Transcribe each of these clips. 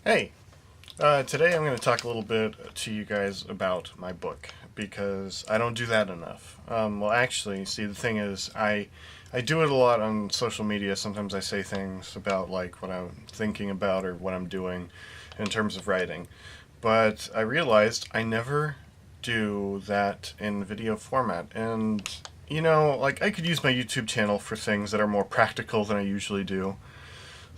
Hey, today I'm going to talk a little bit to you guys about my book because I don't do that enough. Well, actually, see, the thing is, I do it a lot on social media. Sometimes I say things about like what I'm thinking about or what I'm doing in terms of writing, but I realized I never do that in video format. And like I could use my YouTube channel for things that are more practical than I usually do.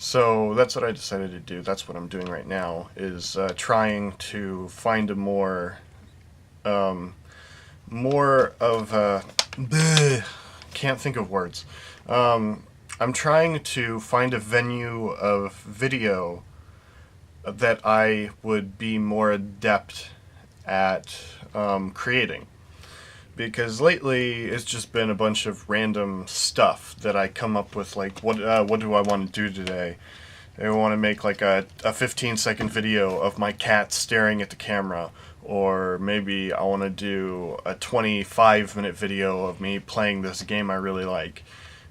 So that's what I decided to do. That's what I'm doing right now, is trying to find a um, more of a, bleh, can't think of words. Um, I'm trying to find a venue of video that I would be more adept at creating. Because lately it's just been a bunch of random stuff that I come up with, like what do I want to do today? I want to make like a 15-second video of my cat staring at the camera, or maybe I want to do a 25-minute video of me playing this game I really like.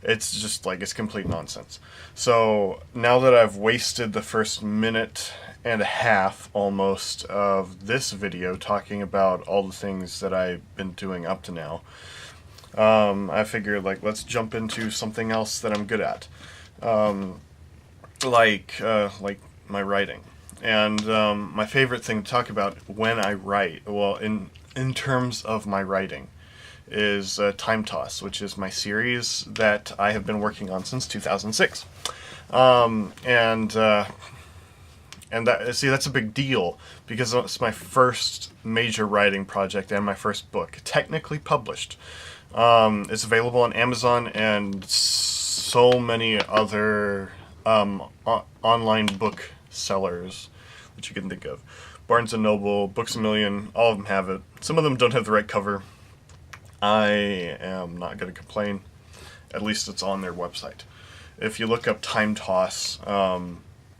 It's just like, it's complete nonsense. So now that I've wasted the first minute and a half almost of this video talking about all the things that I've been doing up to now, I figured, like, let's jump into something else that I'm good at. Um, like my writing. And my favorite thing to talk about when I write, well, in terms of my writing, is Time Toss, which is my series that I have been working on since 2006. Um, and uh, and that, see, that's a big deal because it's my first major writing project and my first book, technically published. It's available on Amazon and so many other online book sellers that you can think of. Barnes and Noble, Books a Million, all of them have it. Some of them don't have the right cover. I am not going to complain. At least it's on their website. If you look up Time Toss,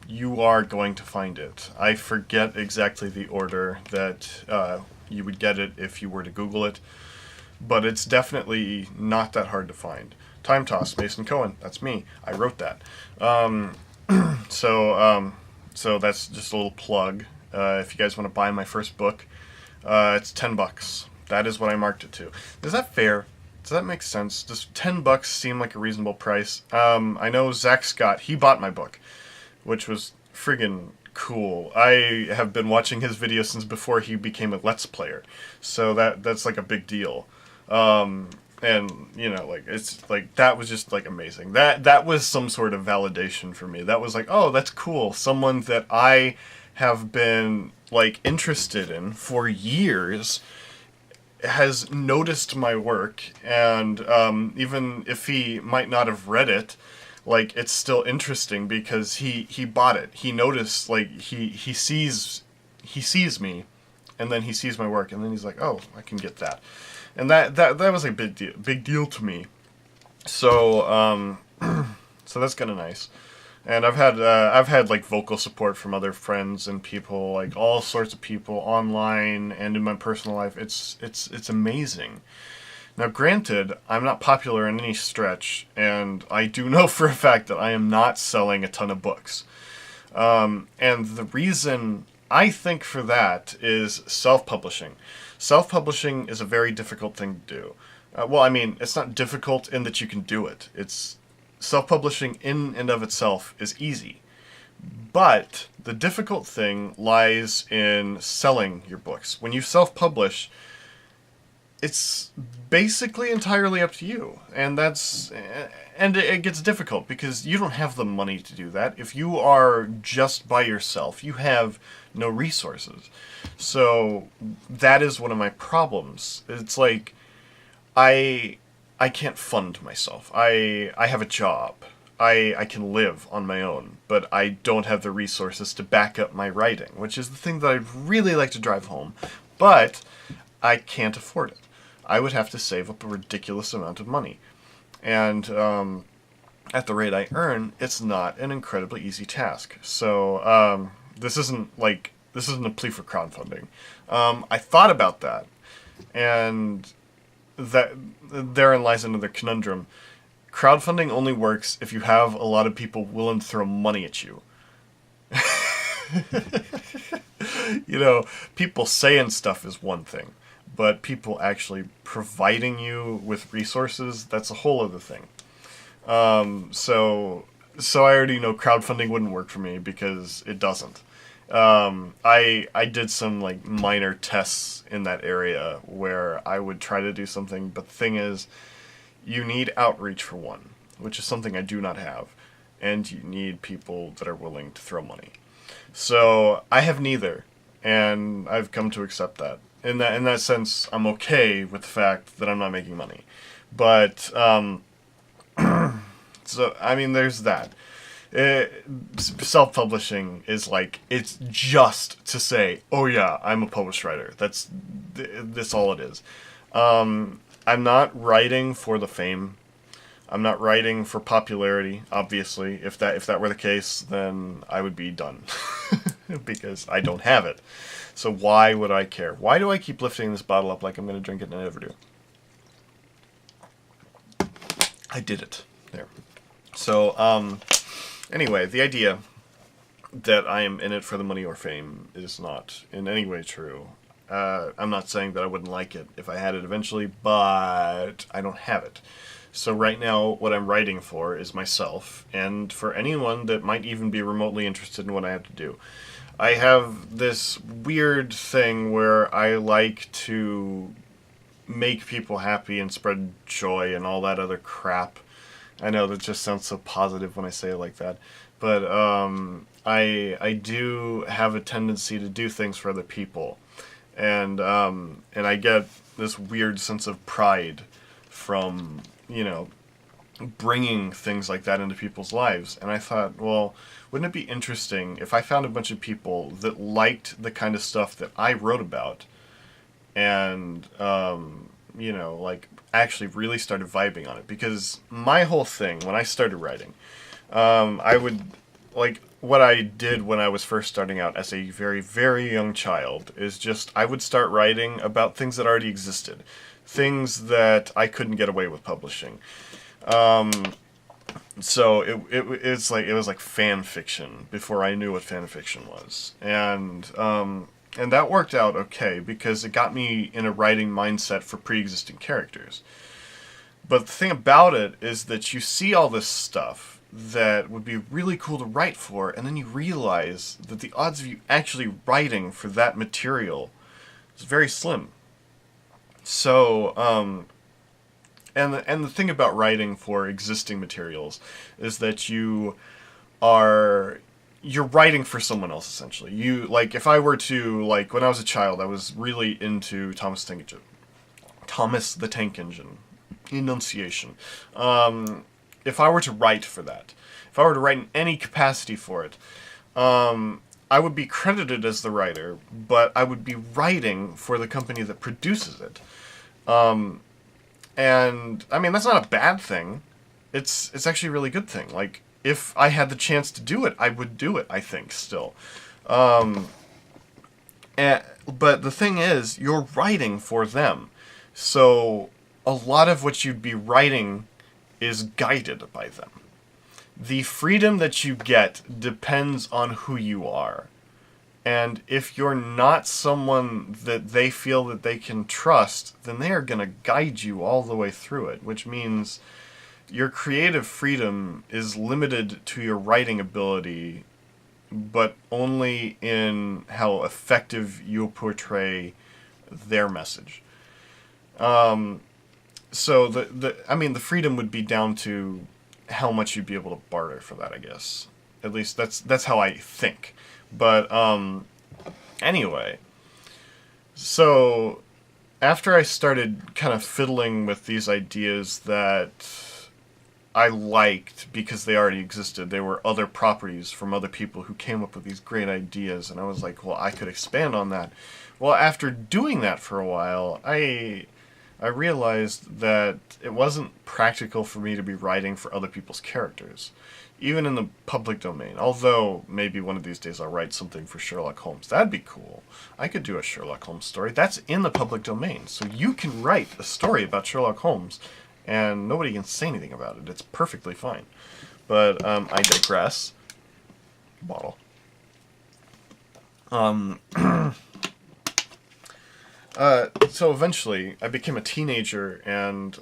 you are going to find it. I forget exactly the order that you would get it if you were to Google it, but it's definitely not that hard to find. Time Toss, Maysun Cohen. That's me. I wrote that. Um, so that's just a little plug. If you guys want to buy my first book, it's $10. That is what I marked it to. Is that fair? Does that make sense? Does $10 seem like a reasonable price? I know Zach Scott, he bought my book, which was friggin' cool. I have been watching his videos since before he became a Let's Player, so that's like a big deal. And like, it's like, that was just like amazing. That was some sort of validation for me. That was like, oh, that's cool. Someone that I have been like interested in for years has noticed my work, and even if he might not have read it, like, it's still interesting because he bought it. He noticed, like, he sees me, and then he sees my work, and then he's like, oh, I can get that. And that was a big deal to me. So so that's kind of nice. And I've had like vocal support from other friends and people, like all sorts of people online and in my personal life. It's amazing. Now, granted, I'm not popular in any stretch, and I do know for a fact that I am not selling a ton of books. And the reason I think for that is self-publishing. Self-publishing is a very difficult thing to do. Well, I mean, it's not difficult in that you can do it. It's self-publishing in and of itself is easy. But the difficult thing lies in selling your books. When you self-publish, it's basically entirely up to you, and it gets difficult because you don't have the money to do that. If you are just by yourself, you have no resources. So that is one of my problems. It's like, I can't fund myself. I have a job. I can live on my own, but I don't have the resources to back up my writing, which is the thing that I'd really like to drive home, but I can't afford it. I would have to save up a ridiculous amount of money. And at the rate I earn, it's not an incredibly easy task. So this isn't a plea for crowdfunding. I thought about that, and that therein lies another conundrum. Crowdfunding only works if you have a lot of people willing to throw money at you. You know, people saying stuff is one thing, but people actually providing you with resources, that's a whole other thing. So I already know crowdfunding wouldn't work for me because it doesn't. I did some like minor tests in that area where I would try to do something, but the thing is, you need outreach for one, which is something I do not have, and you need people that are willing to throw money. So I have neither, and I've come to accept that. In that sense, I'm okay with the fact that I'm not making money. But so I mean, there's that. Self-publishing is like, it's just to say, oh yeah, I'm a published writer. That's all it is. I'm not writing for the fame. I'm not writing for popularity, obviously. If that were the case, then I would be done. Because I don't have it. So why would I care? Why do I keep lifting this bottle up like I'm going to drink it and I never do? I did it. There. So, anyway, the idea that I am in it for the money or fame is not in any way true. I'm not saying that I wouldn't like it if I had it eventually, but I don't have it. So right now, what I'm writing for is myself, and for anyone that might even be remotely interested in what I have to do. I have this weird thing where I like to make people happy and spread joy and all that other crap. I know that just sounds so positive when I say it like that, but I do have a tendency to do things for other people, and I get this weird sense of pride from, you know, bringing things like that into people's lives. And I thought, well, wouldn't it be interesting if I found a bunch of people that liked the kind of stuff that I wrote about, and you know, like, actually really started vibing on it? Because my whole thing when I started writing, I would, like, what I did when I was first starting out as a very, very young child is just, I would start writing about things that already existed. Things that I couldn't get away with publishing. So it's like, it was like fan fiction before I knew what fan fiction was. And that worked out okay because it got me in a writing mindset for pre-existing characters. But the thing about it is that you see all this stuff that would be really cool to write for, and then you realize that the odds of you actually writing for that material is very slim. So, and the thing about writing for existing materials is that you're writing for someone else, essentially. You, like, if I were to, like, when I was a child, I was really into Thomas the Tank Engine. Enunciation. If I were to write for that, if I were to write in any capacity for it, I would be credited as the writer, but I would be writing for the company that produces it. And I mean, that's not a bad thing. It's actually a really good thing. Like, if I had the chance to do it, I would do it, I think, still. But the thing is, you're writing for them. So a lot of what you'd be writing is guided by them. The freedom that you get depends on who you are. And if you're not someone that they feel that they can trust, then they are going to guide you all the way through it, which means your creative freedom is limited to your writing ability, but only in how effective you'll portray their message. So the freedom would be down to how much you'd be able to barter for that, I guess. At least that's how I think. But anyway, so after I started kind of fiddling with these ideas that I liked because they already existed, they were other properties from other people who came up with these great ideas, and I was like, well, I could expand on that. Well, after doing that for a while, I realized that it wasn't practical for me to be writing for other people's characters, even in the public domain. Although, maybe one of these days I'll write something for Sherlock Holmes. That'd be cool. I could do a Sherlock Holmes story. That's in the public domain. So you can write a story about Sherlock Holmes, and nobody can say anything about it. It's perfectly fine. But I digress. Bottle. Um, so eventually, I became a teenager, and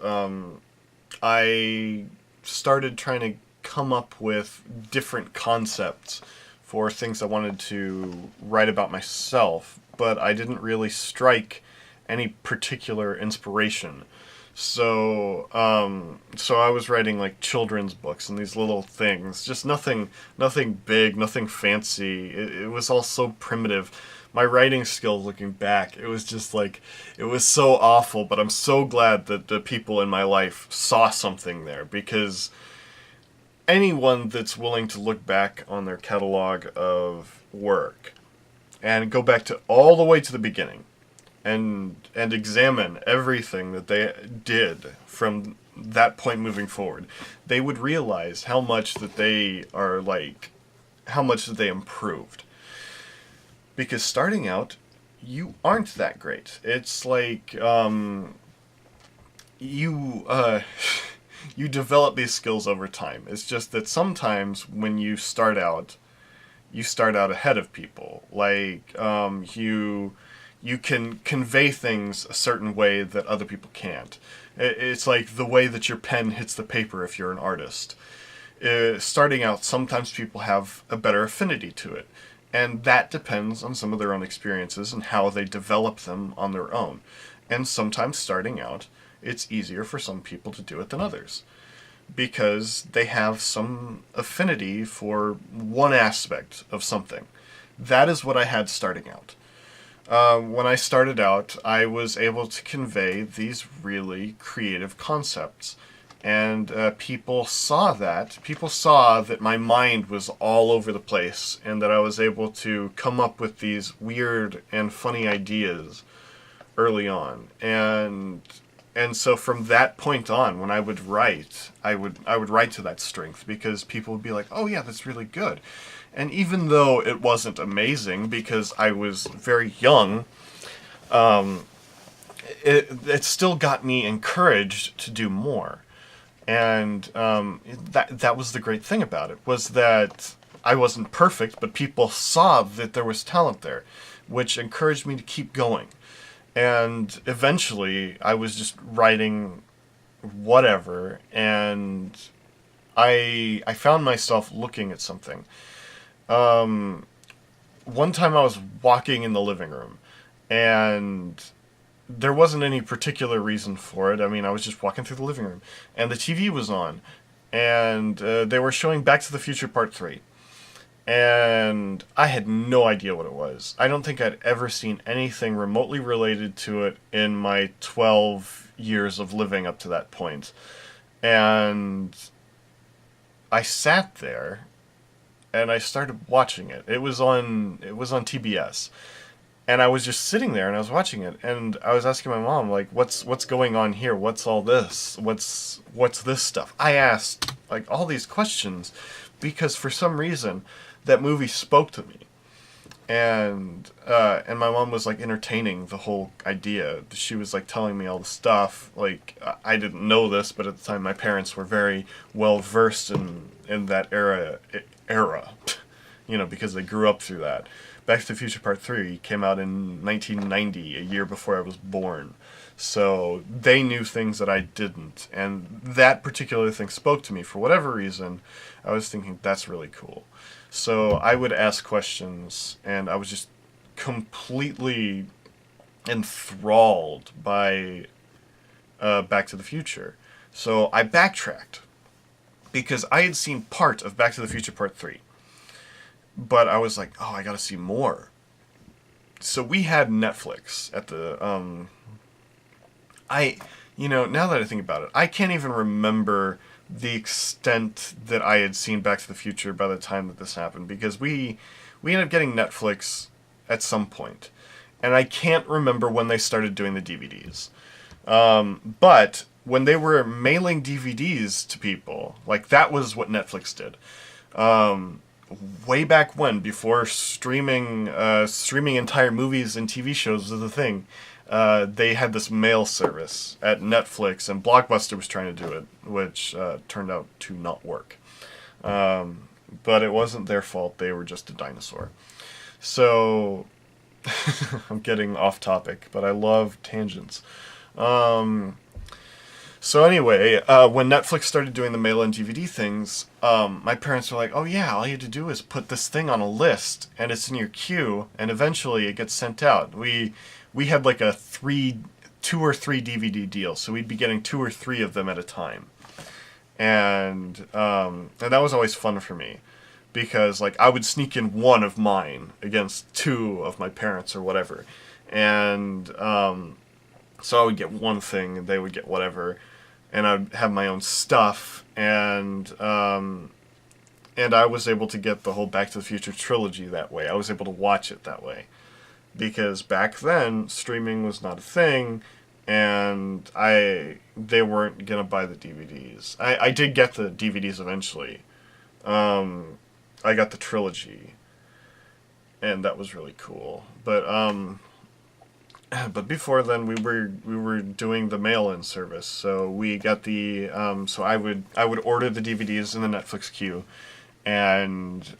I started trying to come up with different concepts for things I wanted to write about myself, but I didn't really strike any particular inspiration. So I was writing like children's books and these little things, just nothing big, nothing fancy. It was all so primitive. My writing skills, looking back, it was just like, it was so awful. But I'm so glad that the people in my life saw something there, because anyone that's willing to look back on their catalog of work and go back to all the way to the beginning and examine everything that they did from that point moving forward, they would realize how much that they are like, how much that they improved. Because starting out, you aren't that great. It's like you you develop these skills over time. It's just that sometimes when you start out ahead of people. Like you can convey things a certain way that other people can't. It's like the way that your pen hits the paper if you're an artist. Starting out, sometimes people have a better affinity to it. And that depends on some of their own experiences and how they develop them on their own. And sometimes starting out, it's easier for some people to do it than others, because they have some affinity for one aspect of something. That is what I had starting out. When I started out, I was able to convey these really creative concepts. And people saw that. People saw that my mind was all over the place and that I was able to come up with these weird and funny ideas early on. And so from that point on, when I would write, I would write to that strength, because people would be like, "Oh yeah, that's really good." And even though it wasn't amazing because I was very young, it still got me encouraged to do more. And that was the great thing about it, was that I wasn't perfect, but people saw that there was talent there, which encouraged me to keep going. And eventually, I was just writing whatever, and I found myself looking at something. One time I was walking in the living room, and there wasn't any particular reason for it. I mean, I was just walking through the living room, and the TV was on, and they were showing Back to the Future Part 3. And I had no idea what it was. I don't think I'd ever seen anything remotely related to it in my 12 years of living up to that point. And I sat there and I started watching it. It was on TBS. And I was just sitting there and I was watching it, and I was asking my mom, like, what's going on here? What's all this? What's this stuff? I asked like all these questions because for some reason that movie spoke to me. And my mom was like entertaining the whole idea. She was like telling me all the stuff. Like, I didn't know this, but at the time my parents were very well versed in that era, because they grew up through that. Back to the Future Part 3 came out in 1990, a year before I was born. So they knew things that I didn't, and that particular thing spoke to me. For whatever reason, I was thinking, that's really cool. So I would ask questions, and I was just completely enthralled by Back to the Future. So I backtracked, because I had seen part of Back to the Future Part 3. But I was like, oh, I gotta see more. So we had Netflix at the, now that I think about it, I can't even remember the extent that I had seen Back to the Future by the time that this happened, because we ended up getting Netflix at some point, and I can't remember when they started doing the DVDs. But when they were mailing DVDs to people, like, that was what Netflix did. Way back when, before streaming entire movies and TV shows was a thing, they had this mail service at Netflix, and Blockbuster was trying to do it, which turned out to not work. But it wasn't their fault. They were just a dinosaur. So I'm getting off topic, but I love tangents. Um, so anyway, when Netflix started doing the mail-in DVD things, my parents were like, "Oh yeah, all you had to do is put this thing on a list, and it's in your queue, and eventually it gets sent out." We had like a 2 or 3 DVD deal, so we'd be getting 2 or 3 of them at a time, and that was always fun for me because like I would sneak in one of mine against 2 of my parents or whatever, and so I would get one thing and they would get whatever, and I'd have my own stuff, and I was able to get the whole Back to the Future trilogy that way. I was able to watch it that way because back then streaming was not a thing, and they weren't gonna buy the DVDs. I did get the DVDs eventually. I got the trilogy, and that was really cool. But before then, we were doing the mail-in service. So we got the so I would order the DVDs in the Netflix queue, and